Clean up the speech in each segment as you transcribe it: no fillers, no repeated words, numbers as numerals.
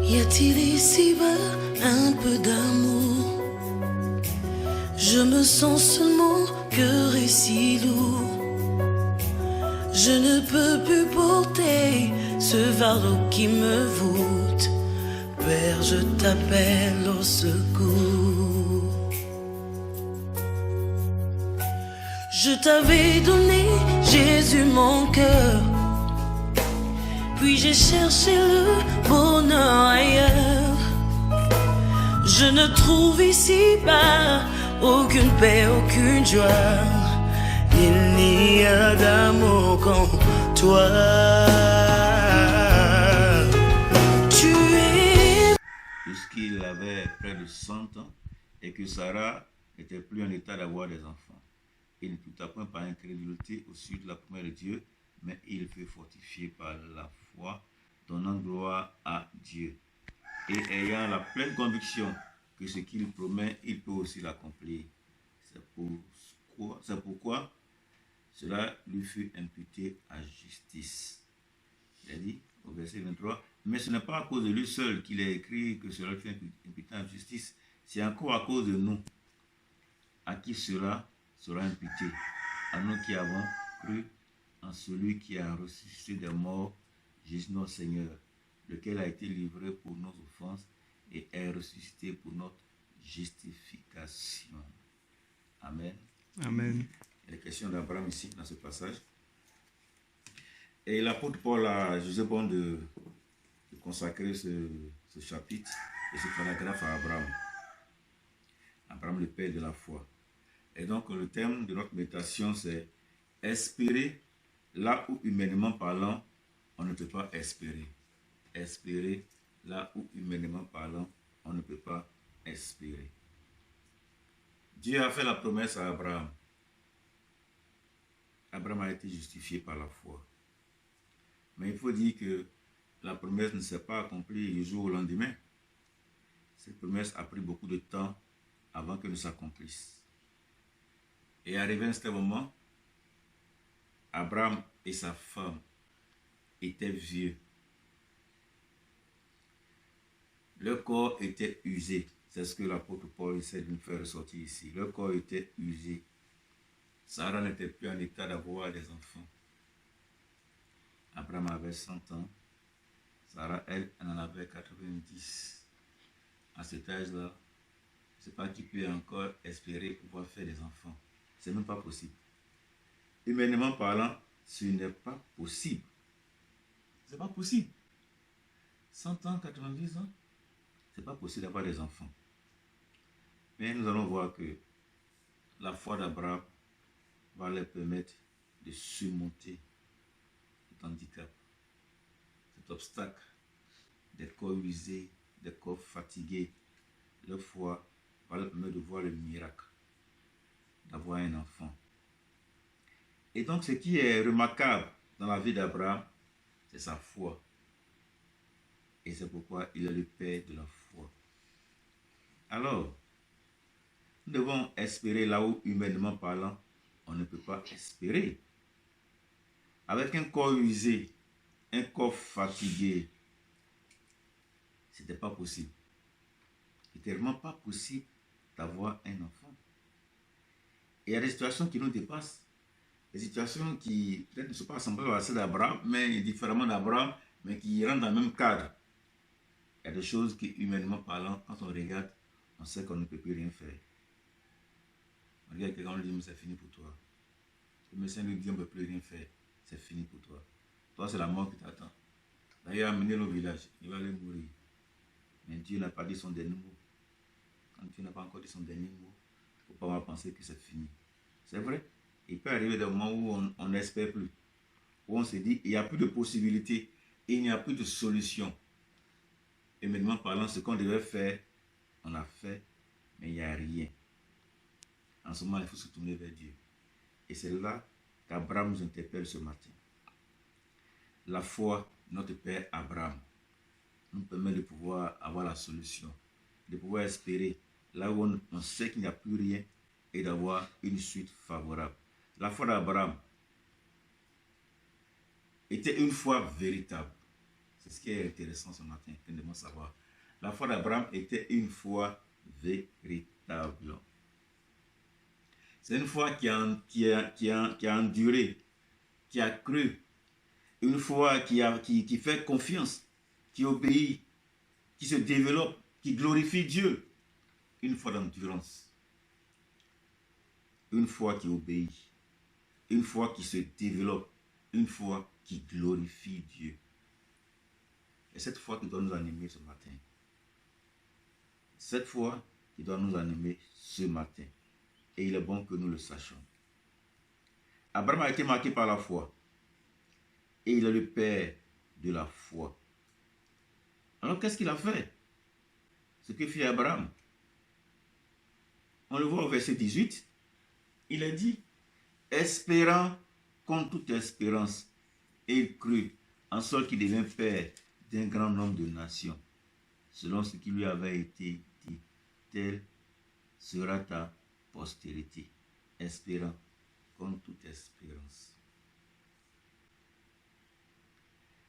Y a-t-il ici-bas un peu d'amour? Je me sens seulement cœur et si lourd. Je ne peux plus porter ce fardeau qui me voûte. Père, je t'appelle au secours. Je t'avais donné, Jésus, mon cœur. Puis j'ai cherché le bonheur ailleurs. Je ne trouve ici-bas aucune paix, aucune joie. Il n'y a d'amour qu'en toi. Tu es... Puisqu'il avait près de 100 ans et que Sarah n'était plus en état d'avoir des enfants. Il ne douta point par incrédulité au sujet de la promesse de Dieu, mais il fut fortifié par la foi, donnant gloire à Dieu. Et ayant la pleine conviction que ce qu'il promet, il peut aussi l'accomplir. C'est pourquoi cela lui fut imputé à justice. Il a dit au verset 23, mais ce n'est pas à cause de lui seul qu'il a écrit que cela lui fut imputé à justice, c'est encore à cause de nous, à qui cela sera imputé, à nous qui avons cru en celui qui a ressuscité des morts, Jésus notre Seigneur, lequel a été livré pour nos offenses et est ressuscité pour notre justification. Amen. Amen. Il y a la question d'Abraham ici, dans ce passage. Et l'apôtre Paul a jugé bon de consacrer ce chapitre et ce paragraphe à Abraham. Abraham, le père de la foi. Et donc, le thème de notre méditation, c'est espérer là où, humainement parlant, on ne peut pas espérer. Espérer là où, humainement parlant, on ne peut pas espérer. Dieu a fait la promesse à Abraham. Abraham a été justifié par la foi. Mais il faut dire que la promesse ne s'est pas accomplie du jour au lendemain. Cette promesse a pris beaucoup de temps avant qu'elle ne s'accomplisse. Et arrivé à un certain moment, Abraham et sa femme étaient vieux. Leur corps était usé. C'est ce que l'apôtre Paul essaie de nous faire ressortir ici. Leur corps était usé. Sarah n'était plus en état d'avoir des enfants. Abraham avait 100 ans. Sarah, elle en avait 90. À cet âge-là, je ne sais pas qui peut encore espérer pouvoir faire des enfants. Ce n'est même pas possible. Humainement parlant, ce n'est pas possible. Ce n'est pas possible. 100 ans, 90 ans, ce n'est pas possible d'avoir des enfants. Mais nous allons voir que la foi d'Abraham va leur permettre de surmonter cet handicap, cet obstacle, des corps usés, des corps fatigués. Leur foi va leur permettre de voir le miracle, d'avoir un enfant. Et donc ce qui est remarquable dans la vie d'Abraham, c'est sa foi. Et c'est pourquoi il est le père de la foi. Alors, nous devons espérer là où, humainement parlant, on ne peut pas espérer. Avec un corps usé, un corps fatigué, ce n'était pas possible. Ce n'était vraiment pas possible d'avoir un enfant. Et il y a des situations qui nous dépassent. Des situations qui peut-être ne sont pas semblables à celles d'Abraham, mais différemment d'Abraham, mais qui rentrent dans le même cadre. Il y a des choses qui, humainement parlant, quand on regarde, on sait qu'on ne peut plus rien faire. On regarde quelqu'un, on lui dit, mais c'est fini pour toi. Le médecin lui dit, on ne peut plus rien faire. C'est fini pour toi. Toi, c'est la mort qui t'attend. D'ailleurs, amenez-le au village, il va aller mourir. Mais Dieu n'a pas dit son dernier mot. Quand Dieu n'a pas encore dit son dernier mot, il ne faut pas penser que c'est fini. C'est vrai. Il peut arriver des moments où on n'espère plus. Où on se dit, il n'y a plus de possibilités. Il n'y a plus de solution. Et maintenant, parlant, ce qu'on devait faire, on l'a fait, mais il n'y a rien. En ce moment, il faut se tourner vers Dieu. Et c'est là qu'Abraham nous interpelle ce matin. La foi, notre Père Abraham, nous permet de pouvoir avoir la solution, de pouvoir espérer là où on sait qu'il n'y a plus rien et d'avoir une suite favorable. La foi d'Abraham était une foi véritable. C'est ce qui est intéressant ce matin, que nous devons savoir. La foi d'Abraham était une foi véritable. C'est une foi qui a enduré, qui a cru. Une foi qui fait confiance, qui obéit, qui se développe, qui glorifie Dieu. Une foi d'endurance. Une foi qui obéit. Une foi qui se développe. Une foi qui glorifie Dieu. Et cette foi qui doit nous animer ce matin. Cette foi qui doit nous animer ce matin. Et il est bon que nous le sachions. Abraham a été marqué par la foi. Et il est le père de la foi. Alors qu'est-ce qu'il a fait? Ce que fit Abraham. On le voit au verset 18. Il a dit, espérant contre toute espérance. Et il crut, en sorte qu'il devint père d'un grand nombre de nations. Selon ce qui lui avait été dit, telle sera ta postérité. Espérant contre toute espérance.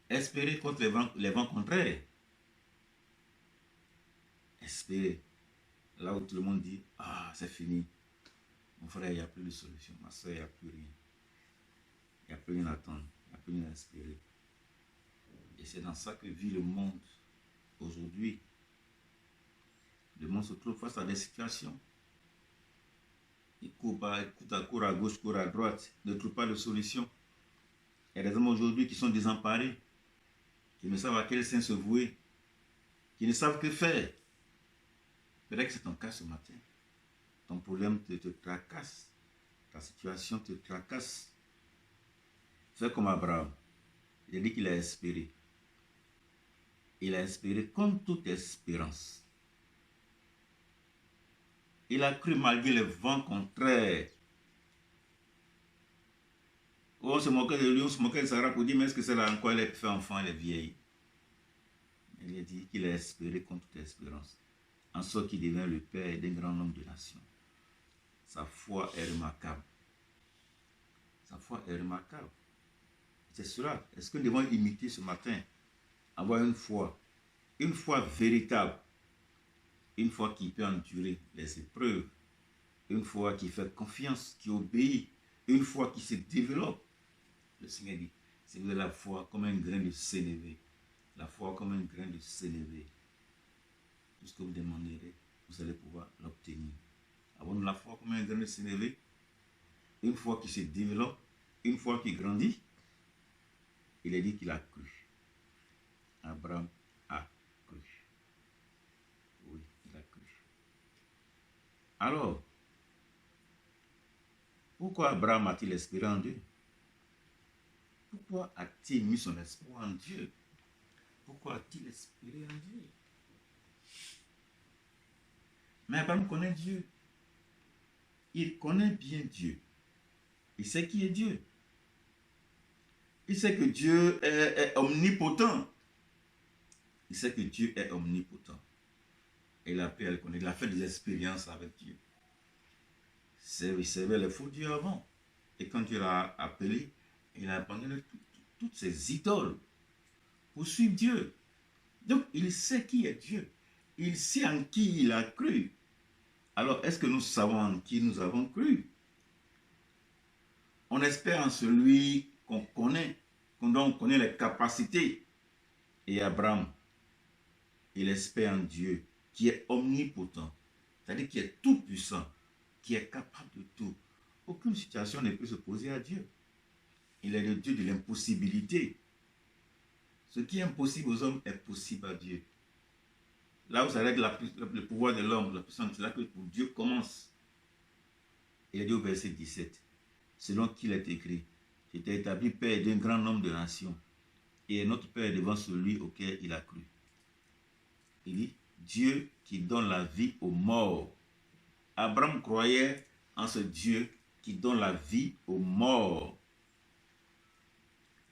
Espérer contre les vents contraires. Espérer. Là où tout le monde dit, ah, c'est fini. Mon frère, il n'y a plus de solution. Ma soeur, il n'y a plus rien. Il n'y a plus rien à attendre. Il n'y a plus rien à espérer. Et c'est dans ça que vit le monde aujourd'hui. Le monde se trouve face à des situations. Il court à gauche, court à droite, ne trouve pas de solution. Il y a des hommes aujourd'hui qui sont désemparés, qui ne savent à quel sein se vouer, qui ne savent que faire. Peut-être que c'est ton cas ce matin. Ton problème te tracasse. Ta situation te tracasse. Fais comme Abraham. Il a dit qu'il a espéré. Il a espéré comme toute espérance. Il a cru malgré les vents contraires. On se moquait de lui, on se moquait de Sarah pour dire, mais est-ce que c'est là encore, elle est fait enfant, elle est vieille. Il a dit qu'il a espéré contre toute espérance. En sorte qu'il devient le père d'un grand nombre de nations. Sa foi est remarquable. Sa foi est remarquable. C'est cela. Est-ce que nous devons imiter ce matin? Avoir une foi véritable. Une foi qui peut endurer les épreuves. Une foi qui fait confiance, qui obéit. Une foi qui se développe. Le Seigneur dit, si vous avez la foi comme un grain de sénévé, la foi comme un grain de sénévé, tout ce que vous demanderez, vous allez pouvoir l'obtenir. Avons-nous la foi comme un grain de sénévé? Une foi qui se développe, une foi qui grandit. Il a dit qu'il a cru. Abraham a cru. Oui, il a cru. Alors, pourquoi Abraham a-t-il espéré en Dieu? Pourquoi a-t-il mis son espoir en Dieu? Pourquoi a-t-il espéré en Dieu? Mais Abraham connaît Dieu. Il connaît bien Dieu. Il sait qui est Dieu. Il sait que Dieu est omnipotent. Il sait que Dieu est omnipotent. Et il a pu le connaître. Il a fait des expériences avec Dieu. Il servait les faux dieux avant. Et quand Dieu l'a appelé, il a abandonné toutes ses idoles pour suivre Dieu. Donc, il sait qui est Dieu. Il sait en qui il a cru. Alors, est-ce que nous savons en qui nous avons cru? On espère en celui qu'on connaît, dont on connaît les capacités. Et Abraham, il espère en Dieu, qui est omnipotent, c'est-à-dire qui est tout puissant, qui est capable de tout. Aucune situation ne peut se poser à Dieu. Il est le Dieu de l'impossibilité. Ce qui est impossible aux hommes est possible à Dieu. Là où s'arrête le pouvoir de l'homme, la puissance, c'est là que pour Dieu commence. Il a dit au verset 17, selon qu'il est écrit, je t'ai établi père d'un grand nombre de nations, et notre père devant celui auquel il a cru. Il dit, Dieu qui donne la vie aux morts. Abraham croyait en ce Dieu qui donne la vie aux morts.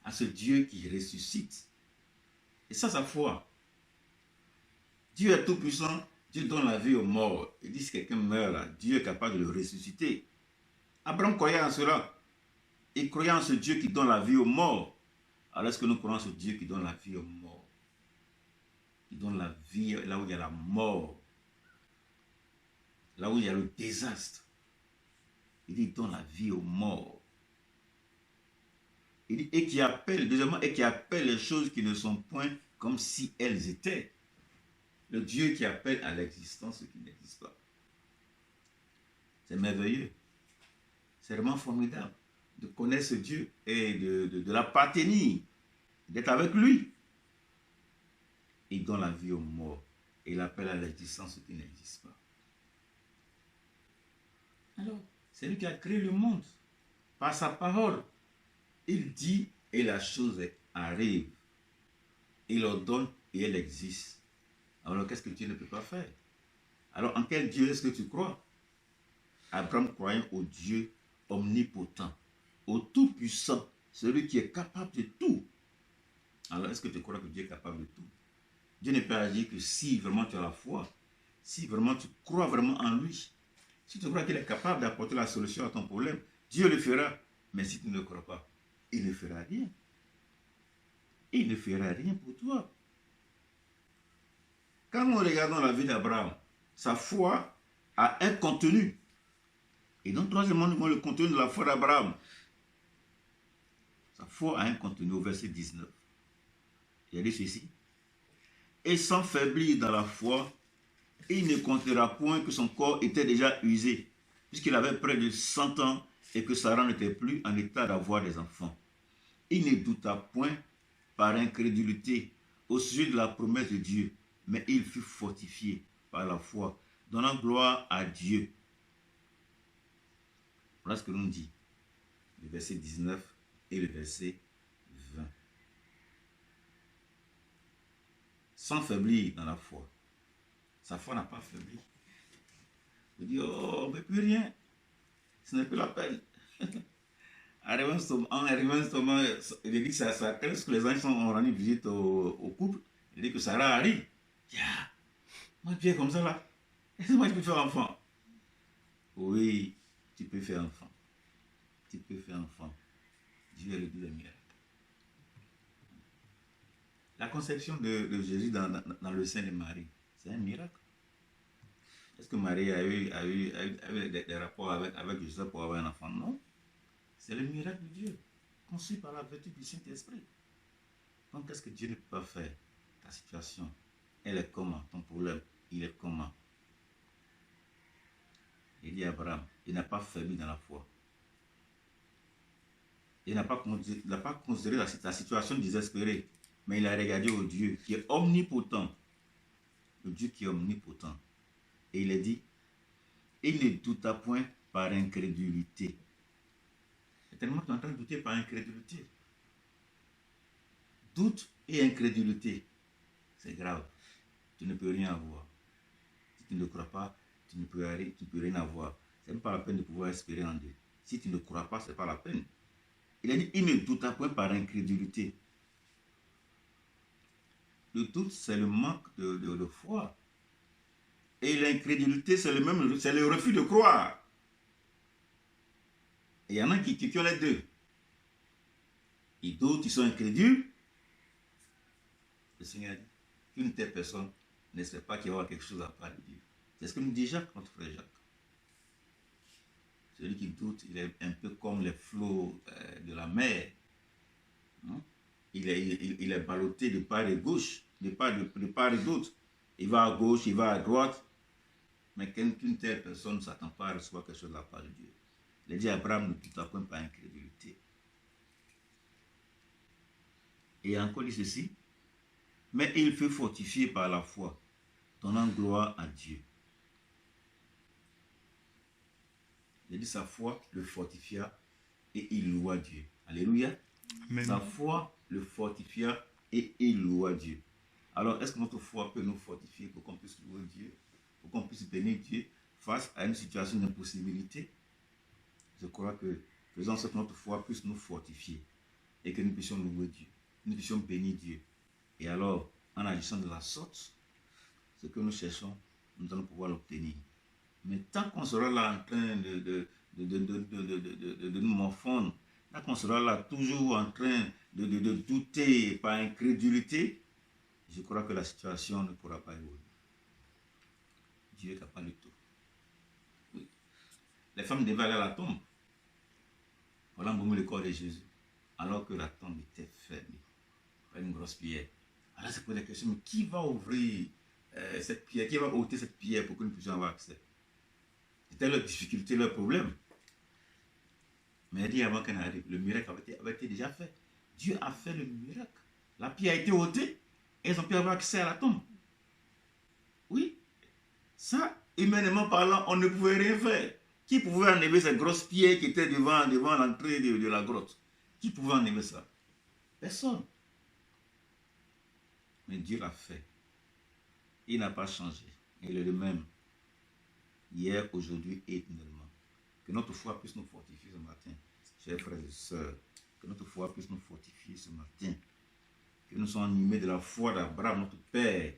À ce Dieu qui ressuscite. Et ça, sa foi. Dieu est tout puissant, Dieu donne la vie aux morts. Il dit si quelqu'un meurt là, Dieu est capable de le ressusciter. Abraham croyait en cela. Il croyait en ce Dieu qui donne la vie aux morts. Alors est-ce que nous croyons en ce Dieu qui donne la vie aux morts? Il donne la vie là où il y a la mort. Là où il y a le désastre. Il dit, il donne la vie aux morts. Il dit, et qui appelle, deuxièmement, et qui appelle les choses qui ne sont point comme si elles étaient. Le Dieu qui appelle à l'existence ce qui n'existe pas. C'est merveilleux. C'est vraiment formidable de connaître ce Dieu et de l'appartenir, d'être avec lui. Il donne la vie aux morts et il appelle à l'existence ce qui n'existe pas. Alors, c'est lui qui a créé le monde par sa parole. Il dit et la chose arrive. Il ordonne et elle existe. Alors, qu'est-ce que Dieu ne peut pas faire? Alors, en quel Dieu est-ce que tu crois? Abraham croyait au Dieu omnipotent, au tout-puissant, celui qui est capable de tout. Alors, est-ce que tu crois que Dieu est capable de tout? Dieu ne peut agir que si vraiment tu as la foi, si vraiment tu crois vraiment en lui. Si tu crois qu'il est capable d'apporter la solution à ton problème, Dieu le fera. Mais si tu ne le crois pas, il ne fera rien. Il ne fera rien pour toi. Quand nous regardons la vie d'Abraham, sa foi a un contenu. Et donc, troisièmement, nous voyons le contenu de la foi d'Abraham. Sa foi a un contenu au verset 19. Il a dit ceci. Et sans faiblir dans la foi, il ne comptera point que son corps était déjà usé, puisqu'il avait près de 100 ans et que Sarah n'était plus en état d'avoir des enfants. Il ne douta point par incrédulité au sujet de la promesse de Dieu, mais il fut fortifié par la foi, donnant gloire à Dieu. Voilà ce que l'on dit, le verset 19 et le verset 20. Sans faiblir dans la foi. Sa foi n'a pas faibli. Il dit, oh, mais plus rien. Ce n'est plus la peine. Arrivant ce moment, il dit que lorsque les anges ont rendu visite au couple, il dit que Sarah arrive. Yeah. Moi, tu es comme ça là. Est-ce que moi, je peux faire enfant? Oui, tu peux faire enfant. Tu peux faire enfant. Dieu est le Dieu des miracles. La conception de Jésus dans le sein de Marie, c'est un miracle. Est-ce que Marie a eu des rapports avec Joseph pour avoir un enfant? Non. C'est le miracle de Dieu, conçu par la vertu du Saint-Esprit. Donc, qu'est-ce que Dieu ne peut pas faire? Ta situation, elle est comment? Ton problème, il est comment? Il dit à Abraham, il n'a pas faibli dans la foi. Il n'a pas considéré la situation désespérée, mais il a regardé au Dieu qui est omnipotent. Le Dieu qui est omnipotent. Et il a dit, il ne douta point par incrédulité. Et tellement tu es en train de douter par incrédulité. Doute et incrédulité, c'est grave. Tu ne peux rien avoir. Si tu ne crois pas, tu ne peux rien avoir. Ce n'est pas la peine de pouvoir espérer en Dieu. Si tu ne crois pas, ce n'est pas la peine. Il a dit, il ne douta point par incrédulité. Le doute, c'est le manque de foi. Et l'incrédulité, c'est le refus de croire. Et il y en a qui ont les deux. Ils doutent, ils sont incrédules. Le Seigneur a dit, une telle personne n'espère pas qu'il y aura quelque chose à part de Dieu. C'est ce que nous dit Jacques, notre frère Jacques. Celui qui doute, il est un peu comme les flots de la mer. Il est ballotté de part et gauche, de part et d'autre. Il va à gauche, il va à droite. Mais qu'une telle personne ne s'attend pas à recevoir quelque chose de la part de Dieu. Il a dit à Abraham, ne douta point par incrédulité. Et encore dit ceci, mais il fut fortifié par la foi, donnant gloire à Dieu. Il a dit sa foi le fortifia et il loua Dieu. Alléluia. Amen. Sa foi le fortifia et il loua Dieu. Alors, est-ce que notre foi peut nous fortifier pour qu'on puisse louer Dieu, pour qu'on puisse bénir Dieu face à une situation d'impossibilité? Je crois que faisons en sorte que notre foi puisse nous fortifier et que nous puissions louer Dieu, nous puissions bénir Dieu. Et alors, en agissant de la sorte, ce que nous cherchons, nous allons pouvoir l'obtenir. Mais tant qu'on sera là en train de nous morfondre, tant qu'on sera là toujours en train de douter par incrédulité, je crois que la situation ne pourra pas évoluer. Dieu est capable de tout. Oui. Les femmes devaient aller à la tombe. Voilà embaumer le corps de Jésus, alors que la tombe était fermée par une grosse pierre. Alors c'est pour la question, mais qui va ouvrir cette pierre, qui va ôter cette pierre pour que nous puissions avoir accès? C'était leur difficulté, leur problème. Mais elle dit avant qu'elle n'arrive, le miracle avait été déjà fait. Dieu a fait le miracle. La pierre a été ôtée et ils ont pu avoir accès à la tombe. Oui, ça, humainement parlant, on ne pouvait rien faire. Qui pouvait enlever cette grosse pierre qui était devant l'entrée de la grotte? Qui pouvait enlever ça? Personne. Mais Dieu l'a fait. Il n'a pas changé. Il est le même. Hier, aujourd'hui et éternellement. Que notre foi puisse nous fortifier ce matin. Chers frères et sœurs, que notre foi puisse nous fortifier ce matin. Que nous soyons animés de la foi d'Abraham, notre Père.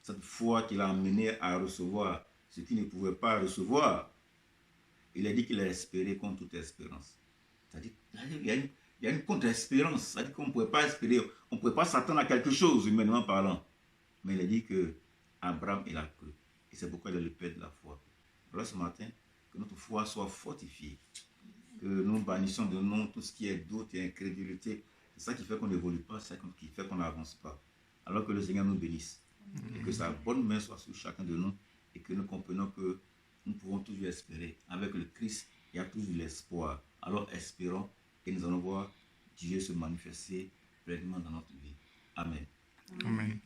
Cette foi qui l'a amené à recevoir ce qu'il ne pouvait pas recevoir. Il a dit qu'il a espéré contre toute espérance. C'est-à-dire qu'il y a une contre-espérance. C'est-à-dire qu'on ne pouvait pas espérer, on ne pouvait pas s'attendre à quelque chose, humainement parlant. Mais il a dit que Abraham, il a cru. Et c'est pourquoi il est le Père de la foi. Alors ce matin, que notre foi soit fortifiée. Que nous bannissions de nous tout ce qui est doute et incrédulité. C'est ça qui fait qu'on n'évolue pas, c'est ça qui fait qu'on n'avance pas. Alors que le Seigneur nous bénisse. Et que sa bonne main soit sur chacun de nous. Et que nous comprenions que nous pouvons toujours espérer. Avec le Christ, il y a toujours l'espoir. Alors espérons et nous allons voir Dieu se manifester pleinement dans notre vie. Amen. Amen.